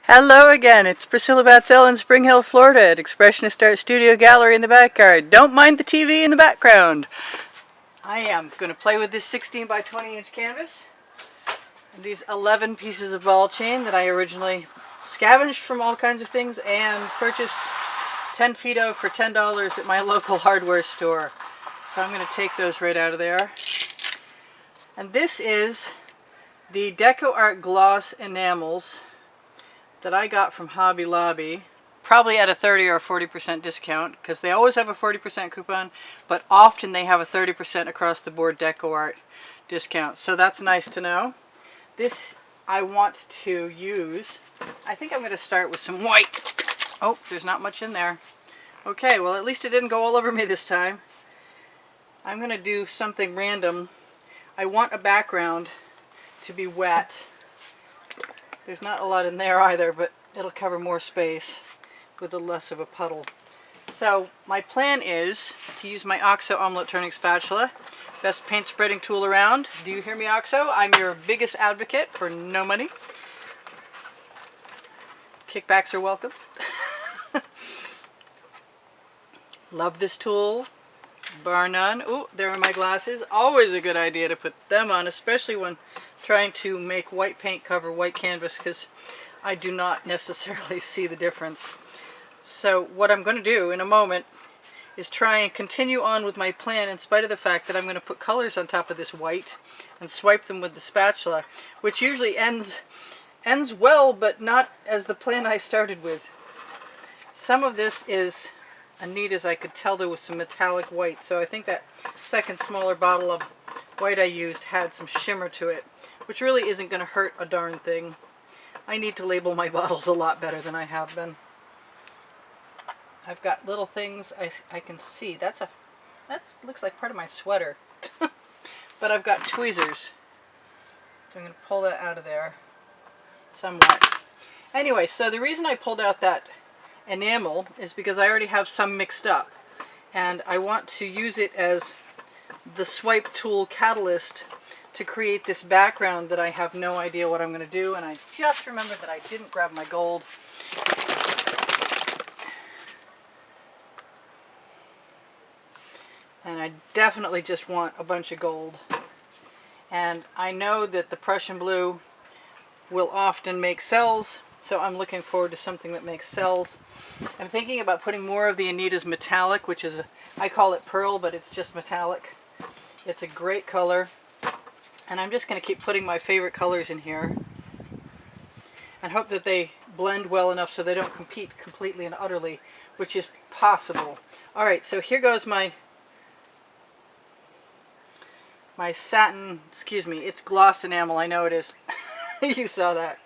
Hello again, it's Priscilla Batzell in Spring Hill, Florida at Expressionist Art Studio Gallery in the backyard. Don't mind the TV in the background. I am going to play with this 16 by 20 inch canvas and these 11 pieces of ball chain that I originally scavenged from all kinds of things and purchased 10 feet of for $10 at my local hardware store. So I'm going to take those right out of there. And this is the Deco Art Gloss Enamels that I got from Hobby Lobby, probably at a 30 or 40% discount, because they always have a 40% coupon, but often they have a 30% across the board Deco Art discount. So that's nice to know. This I want to use. I think I'm going to start with some white. Oh, there's not much in there. Okay, well at least it didn't go all over me this time. I'm going to do something random. I want a background to be wet. There's not a lot in there either, but it'll cover more space with a less of a puddle. So my plan is to use my OXO omelet turning spatula. Best paint spreading tool around. Do you hear me, OXO? I'm your biggest advocate for no money. Kickbacks are welcome. Love this tool, bar none. Oh, there are my glasses. Always a good idea to put them on, especially when trying to make white paint cover white canvas, because I do not necessarily see the difference. So what I'm going to do in a moment is try and continue on with my plan in spite of the fact that I'm going to put colors on top of this white and swipe them with the spatula, which usually ends well, but not as the plan I started with. Some of this is as neat as I could tell there was some metallic white, so I think that second smaller bottle of white I used had some shimmer to it, which really isn't going to hurt a darn thing. I need to label my bottles a lot better than I have been. I've got little things I can see. That looks like part of my sweater. But I've got tweezers. So I'm going to pull that out of there somewhat. Anyway, so the reason I pulled out that enamel is because I already have some mixed up. And I want to use it as the swipe tool catalyst to create this background that I have no idea what I'm going to do. And I just remembered that I didn't grab my gold. And I definitely just want a bunch of gold. And I know that the Prussian blue will often make cells, so I'm looking forward to something that makes cells. I'm thinking about putting more of the Anita's metallic, which is, I call it pearl, but it's just metallic. It's a great color. And I'm just going to keep putting my favorite colors in here and hope that they blend well enough so they don't compete completely and utterly, which is possible. Alright, so here goes my satin, excuse me, it's gloss enamel, I know it is. You saw that.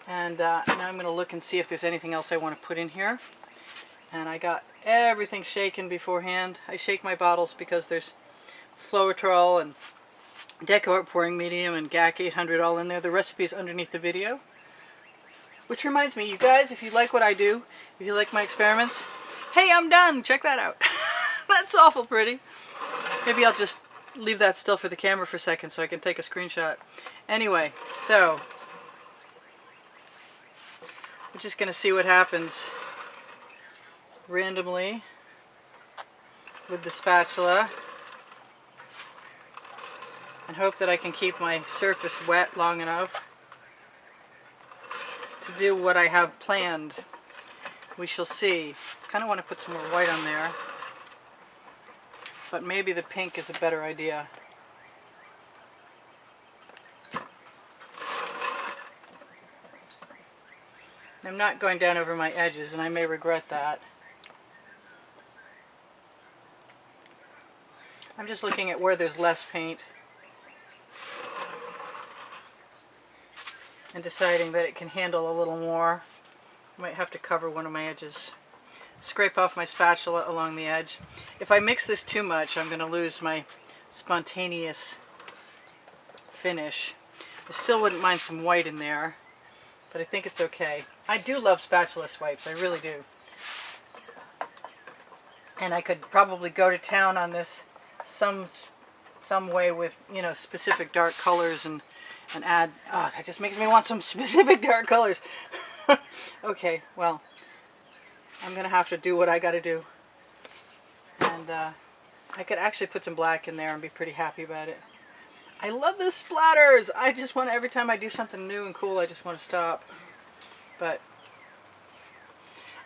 And now I'm going to look and see if there's anything else I want to put in here. And I got everything shaken beforehand. I shake my bottles because there's Floetrol and Deco Art pouring medium and GAC 800 all in there. The recipe is underneath the video. Which reminds me, you guys, if you like what I do, if you like my experiments, hey, I'm done! Check that out. That's awful pretty. Maybe I'll just leave that still for the camera for a second so I can take a screenshot. Anyway, so we're just going to see what happens randomly with the spatula and hope that I can keep my surface wet long enough to do what I have planned. We shall see. Kind of want to put some more white on there, but maybe the pink is a better idea. I'm not going down over my edges, and I may regret that. I'm just looking at where there's less paint and deciding that it can handle a little more. I might have to cover one of my edges. Scrape off my spatula along the edge. If I mix this too much, I'm going to lose my spontaneous finish. I still wouldn't mind some white in there, but I think it's okay. I do love spatula swipes, I really do. And I could probably go to town on this some way with, you know, specific dark colors and add, oh, that just makes me want some specific dark colors. Okay, well, I'm going to have to do what I got to do. And I could actually put some black in there and be pretty happy about it. I love the splatters. I just want, every time I do something new and cool, I just want to stop. But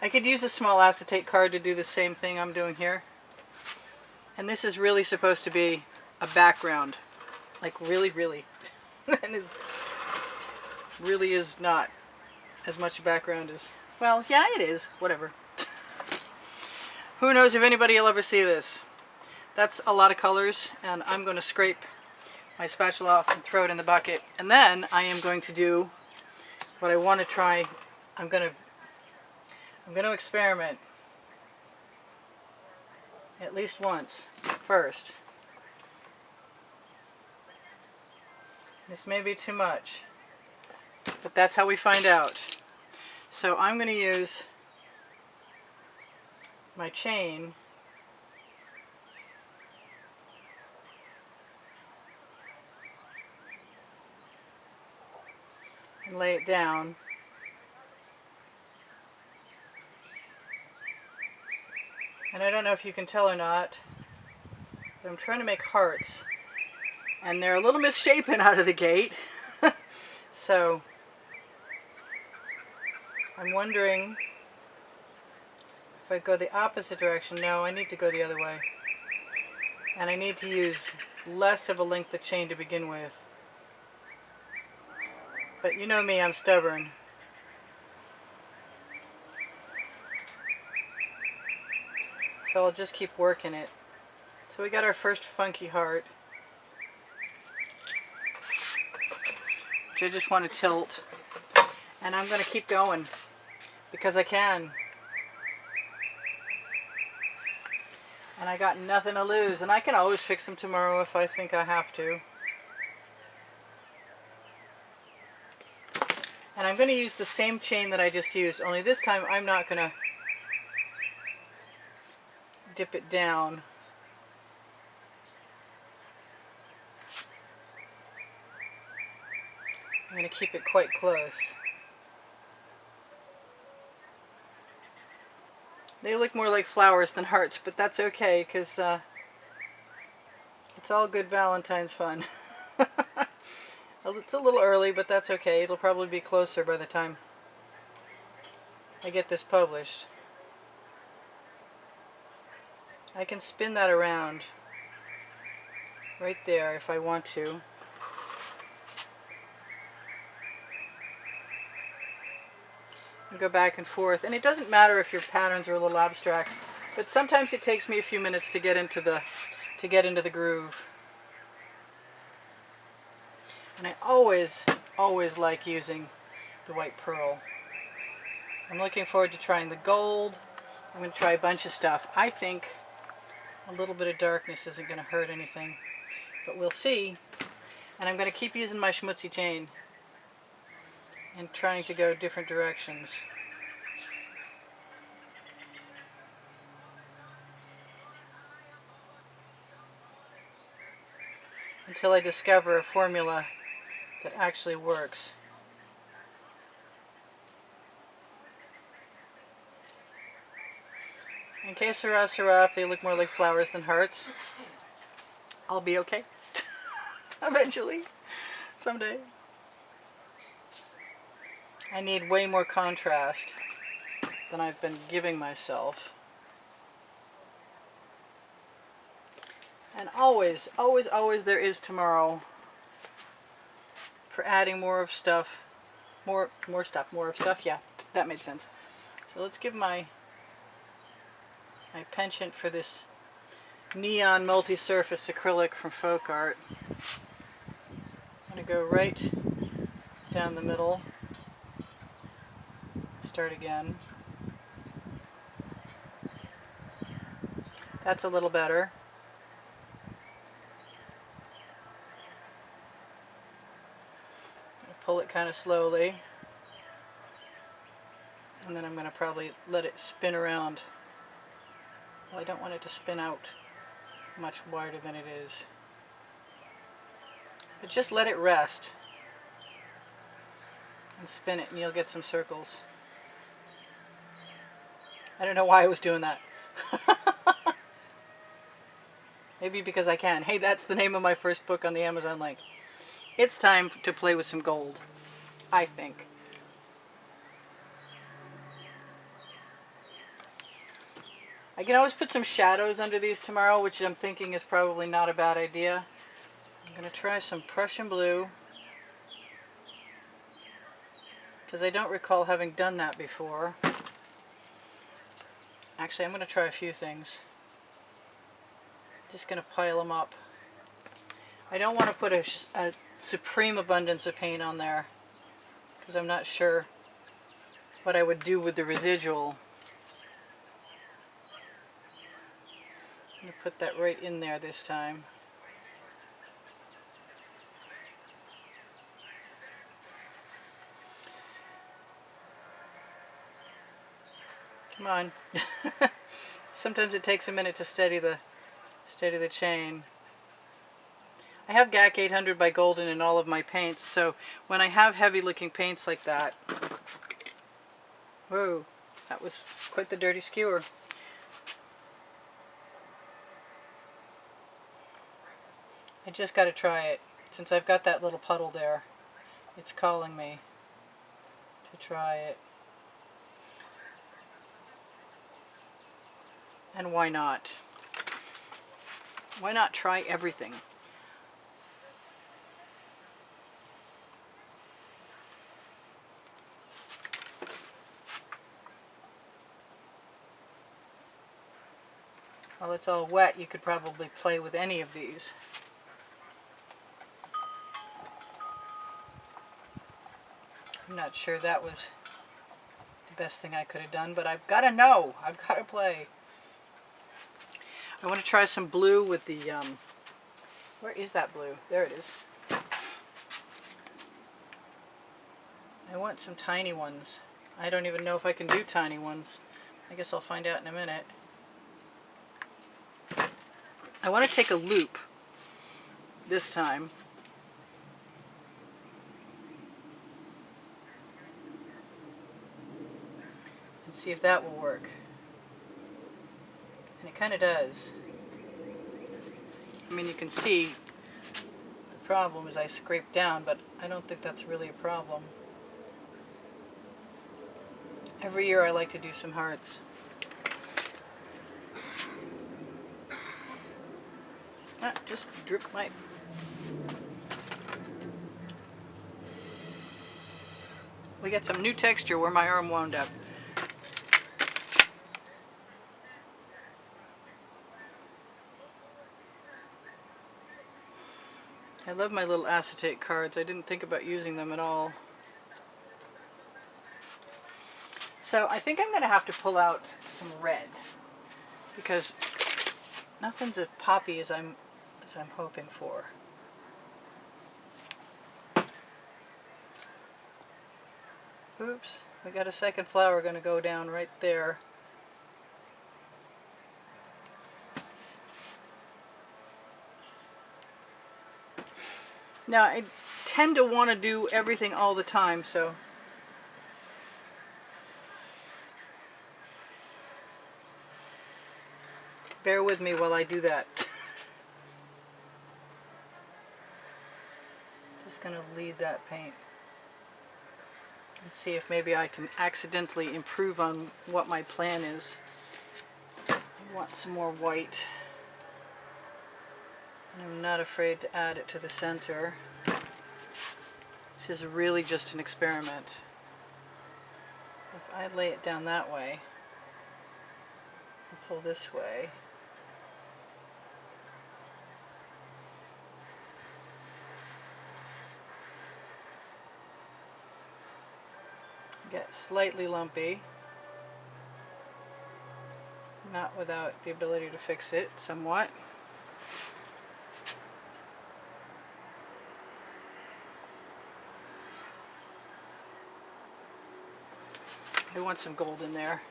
I could use a small acetate card to do the same thing I'm doing here. And this is really supposed to be a background. Like really. And it really is not as much a background as, well, yeah, it is. Whatever. Who knows if anybody will ever see this. That's a lot of colors, and I'm going to scrape my spatula off and throw it in the bucket. And then I am going to do what I want to try. I'm going to experiment at least once first. This may be too much, but that's how we find out. So I'm going to use my chain and lay it down. And I don't know if you can tell or not, but I'm trying to make hearts. And they're a little misshapen out of the gate. So I'm wondering if I go the opposite direction. No, I need to go the other way. And I need to use less of a length of chain to begin with. But you know me, I'm stubborn. So I'll just keep working it. So we got our first funky heart, which I just want to tilt. And I'm going to keep going because I can. And I got nothing to lose. And I can always fix them tomorrow if I think I have to. And I'm going to use the same chain that I just used, only this time I'm not going to dip it down. I'm going to keep it quite close. They look more like flowers than hearts, but that's okay because it's all good Valentine's fun. It's a little early, but that's okay. It'll probably be closer by the time I get this published. I can spin that around right there if I want to. And go back and forth. And it doesn't matter if your patterns are a little abstract, but sometimes it takes me a few minutes to get into the groove. And I always like using the white pearl. I'm looking forward to trying the gold. I'm going to try a bunch of stuff. I think a little bit of darkness isn't going to hurt anything, but we'll see. And I'm going to keep using my schmutzy chain and trying to go different directions. Until I discover a formula that actually works. In case sirrah, if they look more like flowers than hearts, I'll be okay. Eventually. Someday. I need way more contrast than I've been giving myself. And always there is tomorrow for adding more of stuff. More of stuff, yeah, that made sense. So let's give my penchant for this neon multi-surface acrylic from Folk Art. I'm going to go right down the middle. Start again. That's a little better. Pull it kind of slowly. And then I'm going to probably let it spin around. Well, I don't want it to spin out much wider than it is. But just let it rest. And spin it and you'll get some circles. I don't know why I was doing that. Maybe because I can. Hey, that's the name of my first book on the Amazon link. It's time to play with some gold, I think. I can always put some shadows under these tomorrow, which I'm thinking is probably not a bad idea. I'm going to try some Prussian blue, because I don't recall having done that before. Actually, I'm going to try a few things. Just going to pile them up. I don't want to put a supreme abundance of paint on there, because I'm not sure what I would do with the residual. I'm going to put that right in there this time. Come on. Sometimes it takes a minute to steady the chain. I have GAC 800 by Golden in all of my paints, so when I have heavy looking paints like that, whoa, that was quite the dirty skewer. I just got to try it. Since I've got that little puddle there, it's calling me to try it. And why not? Why not try everything? While it's all wet, you could probably play with any of these. I'm not sure that was the best thing I could have done, but I've got to know. I've got to play. I want to try some blue with the, where is that blue? There it is. I want some tiny ones. I don't even know if I can do tiny ones. I guess I'll find out in a minute. I want to take a loop this time. And see if that will work. And it kind of does. I mean, you can see the problem is I scraped down, but I don't think that's really a problem. Every year I like to do some hearts. Just drip my... We got some new texture where my arm wound up. I love my little acetate cards. I didn't think about using them at all. So I think I'm going to have to pull out some red, because nothing's as poppy as I'm hoping for. Oops, we got a second flower going to go down right there. Now, I tend to want to do everything all the time, so bear with me while I do that. Just going to lead that paint and see if maybe I can accidentally improve on what my plan is. I want some more white. And I'm not afraid to add it to the center. This is really just an experiment. If I lay it down that way and pull this way, get slightly lumpy. Not without the ability to fix it somewhat. I want some gold in there.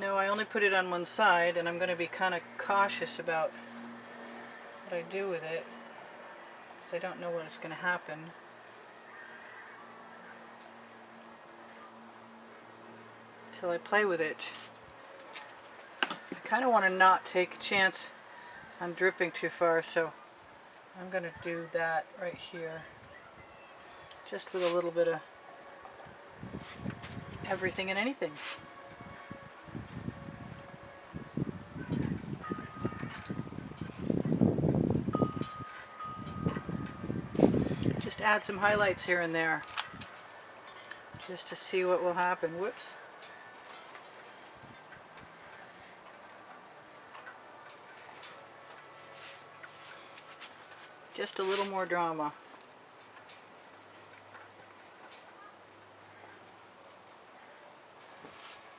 No, I only put it on one side, and I'm going to be kind of cautious about what I do with it, because I don't know what's going to happen. till I play with it. I kind of want to not take a chance on dripping too far, so I'm going to do that right here. Just with a little bit of everything and anything. Just add some highlights here and there, just to see what will happen. Whoops. Just a little more drama.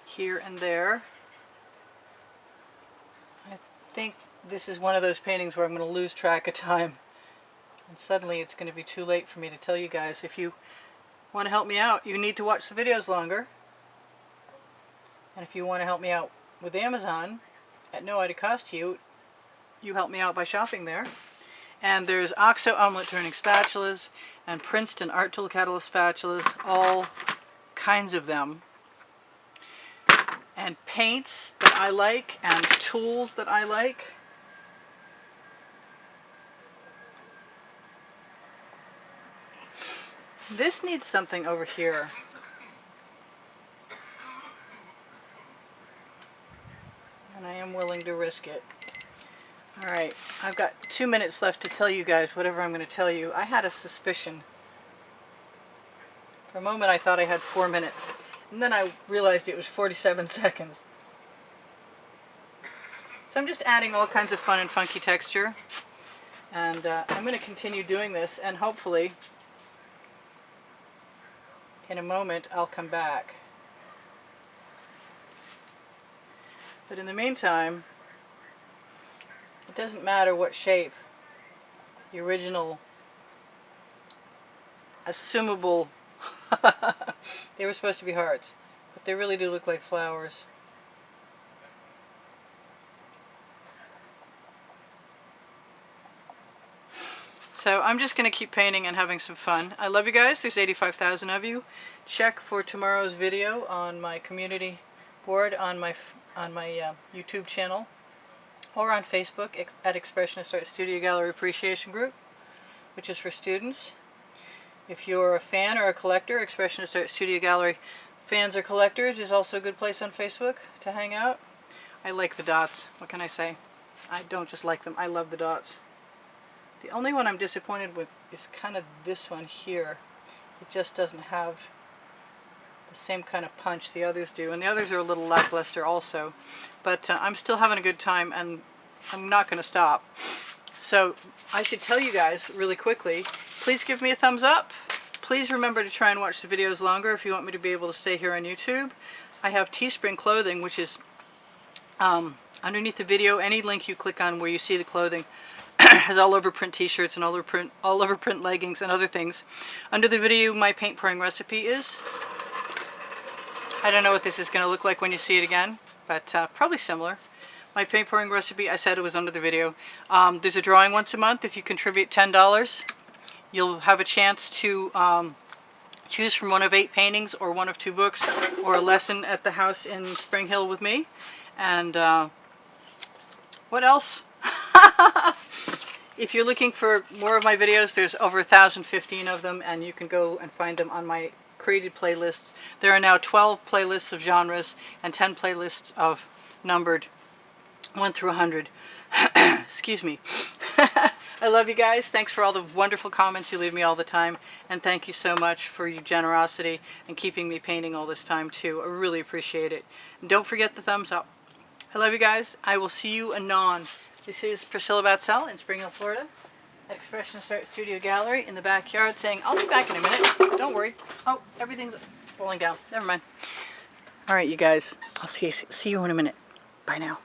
Here and there. I think this is one of those paintings where I'm going to lose track of time. And suddenly it's going to be too late for me to tell you guys. If you want to help me out, you need to watch the videos longer. And if you want to help me out with Amazon at no added cost to you, you help me out by shopping there. And there's OXO omelet turning spatulas and Princeton art tool catalyst spatulas, all kinds of them. And paints that I like and tools that I like. This needs something over here. And I am willing to risk it. Alright, I've got 2 minutes left to tell you guys whatever I'm going to tell you. I had a suspicion. For a moment I thought I had 4 minutes. And then I realized it was 47 seconds. So I'm just adding all kinds of fun and funky texture. And I'm going to continue doing this, and hopefully in a moment I'll come back. But in the meantime, it doesn't matter what shape the original assumable they were supposed to be hearts, but they really do look like flowers. So I'm just going to keep painting and having some fun. I love you guys. There's 85,000 of you. Check for tomorrow's video on my community board on my YouTube channel, or on Facebook at Expressionist Art Studio Gallery Appreciation Group, which is for students. If you're a fan or a collector, Expressionist Art Studio Gallery Fans or Collectors is also a good place on Facebook to hang out. I like the dots. What can I say? I don't just like them. I love the dots. The only one I'm disappointed with is kind of this one here. It just doesn't have the same kind of punch the others do. And the others are a little lackluster also. But I'm still having a good time, and I'm not going to stop. So I should tell you guys really quickly, please give me a thumbs up. Please remember to try and watch the videos longer if you want me to be able to stay here on YouTube. I have Teespring clothing, which is underneath the video. Any link you click on where you see the clothing has all over print t-shirts and all over print leggings and other things. Under the video, my paint pouring recipe is. I don't know what this is going to look like when you see it again, but probably similar. My paint pouring recipe, I said it was under the video. There's a drawing once a month. If you contribute $10, you'll have a chance to choose from one of 8 paintings, or one of 2 books, or a lesson at the house in Spring Hill with me. And what else? If you're looking for more of my videos, there's over 1,015 of them, and you can go and find them on my created playlists. There are now 12 playlists of genres and 10 playlists of numbered 1 through 100. Excuse me. I love you guys. Thanks for all the wonderful comments you leave me all the time, and thank you so much for your generosity and keeping me painting all this time too. I really appreciate it. And don't forget the thumbs up. I love you guys. I will see you anon. This is Priscilla Batzell in Spring Hill, Florida, at Expressionist Art Studio Gallery in the backyard, saying, I'll be back in a minute. Don't worry. Oh, everything's falling down. Never mind. All right, you guys. I'll see you in a minute. Bye now.